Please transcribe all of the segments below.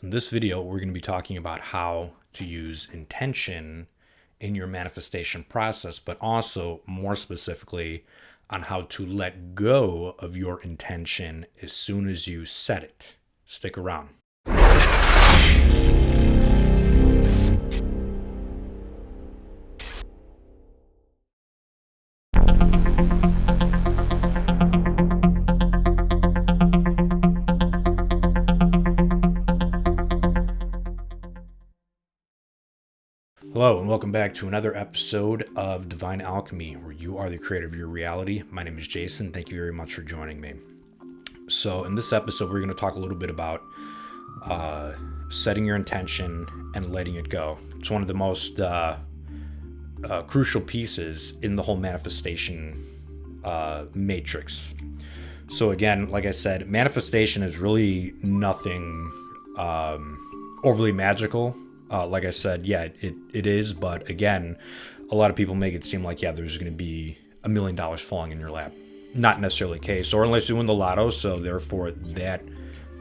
In this video, we're going to be talking about how to use intention in your manifestation process, but also more specifically on how to let go of your intention as soon as you set it. Stick around. Hello, and welcome back to another episode of Divine Alchemy, where you are the creator of your reality. My name is Jason. Thank you very much for joining me. So, in this episode, we're going to talk a little bit about setting your intention and letting it go. It's one of the most crucial pieces in the whole manifestation matrix. So, again, like I said, manifestation is really nothing overly magical. Like I said, yeah, it is. But again, a lot of people make it seem like, yeah, there's going to be $1 million falling in your lap. Not necessarily the case, or unless you win the lotto. So therefore, that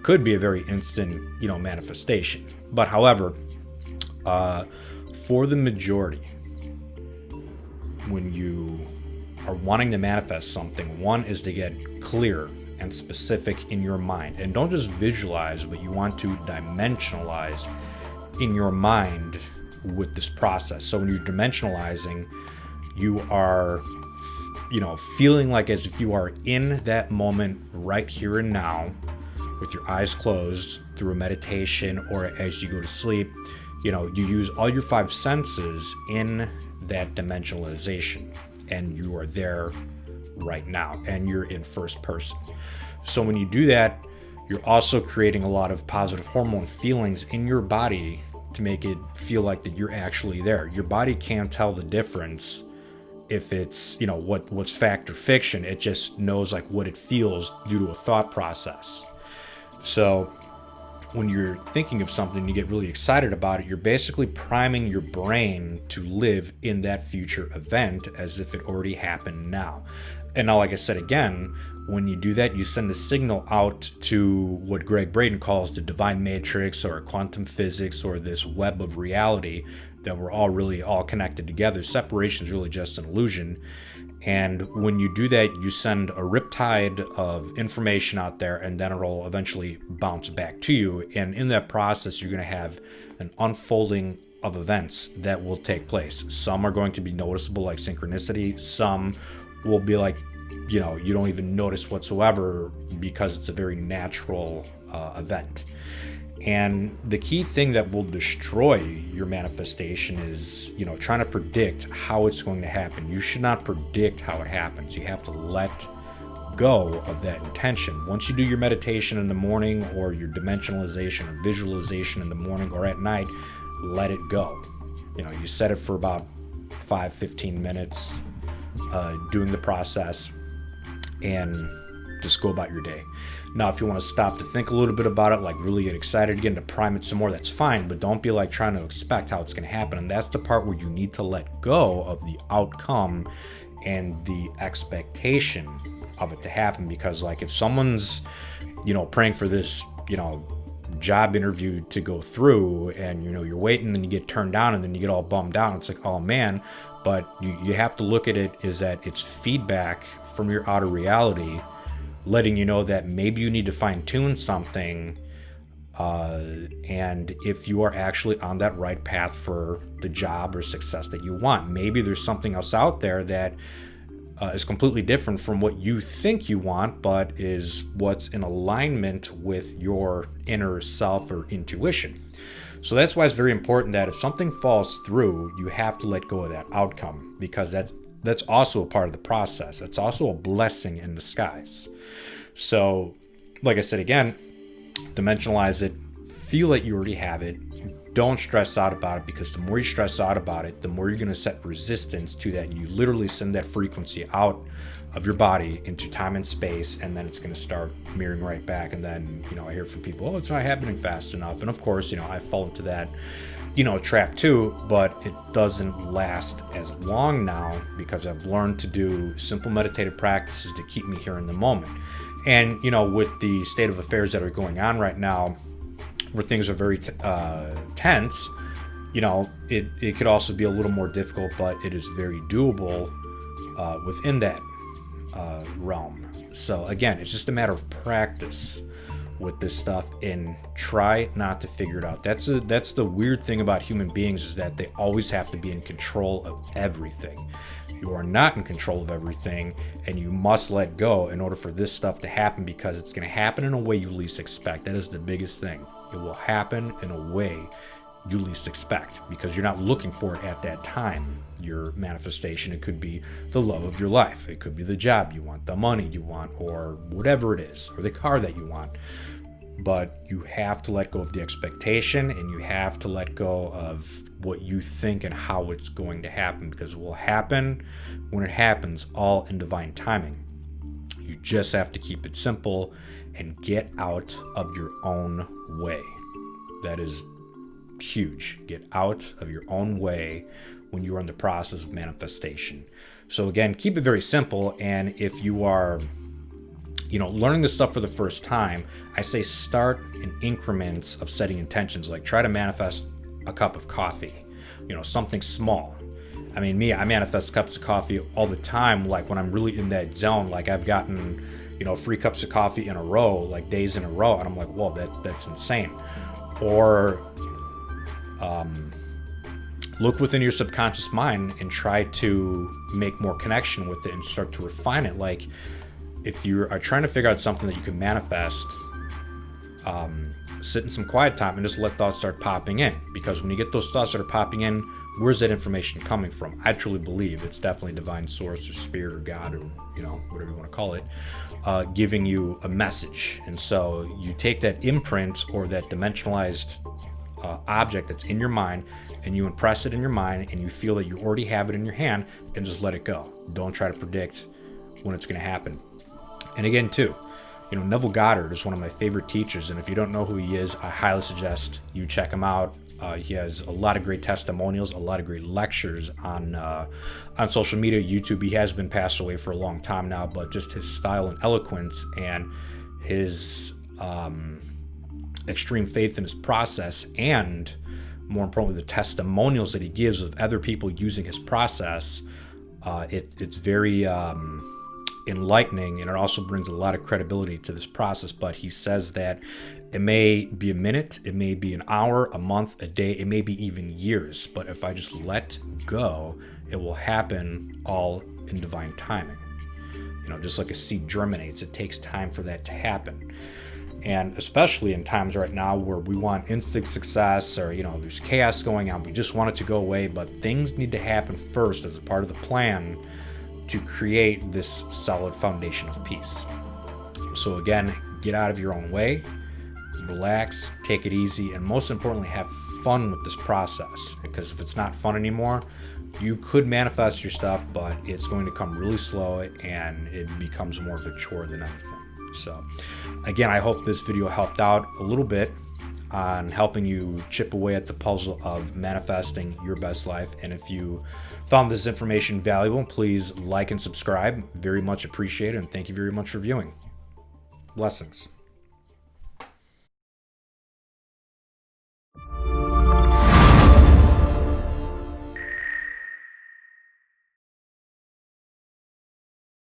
could be a very instant, manifestation. But however, for the majority, when you are wanting to manifest something, one is to get clear and specific in your mind. And don't just visualize, but you want to dimensionalize in your mind with this process. So when you're dimensionalizing, you are, feeling like as if you are in that moment right here and now with your eyes closed through a meditation or as you go to sleep. You use all your five senses in that dimensionalization and you are there right now and you're in first person. So when you do that, you're also creating a lot of positive hormone feelings in your body to make it feel like that you're actually there. Your body can't tell the difference if it's, what's fact or fiction. It just knows like what it feels due to a thought process. So when you're thinking of something, you get really excited about it, you're basically priming your brain to live in that future event as if it already happened now. And now, like I said again, when you do that, you send a signal out to what Greg Braden calls the divine matrix or quantum physics or this web of reality that we're all really all connected together. Separation is really just an illusion. And when you do that, you send a riptide of information out there and then it'll eventually bounce back to you. And in that process, you're going to have an unfolding of events that will take place. Some are going to be noticeable like synchronicity. Some will be like, you don't even notice whatsoever because it's a very natural event. And the key thing that will destroy your manifestation is, trying to predict how it's going to happen. You should not predict how it happens. You have to let go of that intention. Once you do your meditation in the morning or your dimensionalization or visualization in the morning or at night, let it go. You set it for about 5-15 minutes, doing the process, and just go about your day. Now, if you want to stop to think a little bit about it, like really get excited again to prime it some more, that's fine, but don't be like trying to expect how it's going to happen. And that's the part where you need to let go of the outcome and the expectation of it to happen. Because like if someone's, praying for this, job interview to go through and, you're waiting, then you get turned down and then you get all bummed out. It's like, oh man, but you have to look at it is that it's feedback from your outer reality letting you know that maybe you need to fine-tune something, and if you are actually on that right path for the job or success that you want. Maybe there's something else out there that is completely different from what you think you want, but is what's in alignment with your inner self or intuition. So that's why it's very important that if something falls through, you have to let go of that outcome, because that's also a part of the process. It's also a blessing in disguise. So, like I said again, dimensionalize it, feel that you already have it. Don't stress out about it, because the more you stress out about it, the more you're going to set resistance to that. And you literally send that frequency out of your body into time and space, and then it's going to start mirroring right back. And then, I hear from people, oh, it's not happening fast enough. And of course, I fall into that, trap too, but it doesn't last as long now because I've learned to do simple meditative practices to keep me here in the moment. And, with the state of affairs that are going on right now, where things are very tense, you know, it could also be a little more difficult, but it is very doable within that realm. So again, it's just a matter of practice with this stuff, and try not to figure it out. That's the weird thing about human beings, is that they always have to be in control of everything. You are not in control of everything, and you must let go in order for this stuff to happen, because it's going to happen in a way you least expect. That is the biggest thing. It will happen in a way you least expect, because you're not looking for it at that time. Your manifestation, it could be the love of your life, it could be the job you want, the money you want, or whatever it is, or the car that you want. But you have to let go of the expectation, and you have to let go of what you think and how it's going to happen, because it will happen when it happens, all in divine timing. You just have to keep it simple and get out of your own way. That is huge. Get out of your own way when you are in the process of manifestation. So again, keep it very simple. And if you are, you know, learning this stuff for the first time, I say start in increments of setting intentions. Like, try to manifest a cup of coffee, you know, something small. I mean, I manifest cups of coffee all the time. Like, when I'm really in that zone, like I've gotten, you know, 3 cups of coffee in a row, like days in a row, and I'm like, whoa, that's insane. Or look within your subconscious mind and try to make more connection with it and start to refine it. Like, if you are trying to figure out something that you can manifest, sit in some quiet time and just let thoughts start popping in. Because when you get those thoughts that are popping in, where's that information coming from? I truly believe it's definitely divine source or spirit or God, or, you know, whatever you want to call it, giving you a message. And so you take that imprint or that dimensionalized object that's in your mind, and you impress it in your mind, and you feel that you already have it in your hand, and just let it go. Don't try to predict when it's going to happen. And again, too, you know, Neville Goddard is one of my favorite teachers, and if you don't know who he is, I highly suggest you check him out. He has a lot of great testimonials, a lot of great lectures on social media, YouTube. He has been passed away for a long time now, but just his style and eloquence, and his extreme faith in his process, and more importantly, the testimonials that he gives of other people using his process, it's very enlightening, and it also brings a lot of credibility to this process. But he says that it may be a minute, it may be an hour, a month, a day, it may be even years, but if I just let go, it will happen all in divine timing. You know, just like a seed germinates, it takes time for that to happen. And especially in times right now where we want instant success, or, you know, there's chaos going on, we just want it to go away, but things need to happen first as a part of the plan to create this solid foundation of peace. So again, get out of your own way, relax, take it easy, and most importantly, have fun with this process. Because if it's not fun anymore, you could manifest your stuff, but it's going to come really slow, and it becomes more of a chore than anything. So again, I hope this video helped out a little bit on helping you chip away at the puzzle of manifesting your best life. And if you found this information valuable, please like and subscribe. Very much appreciated, and thank you very much for viewing. Blessings.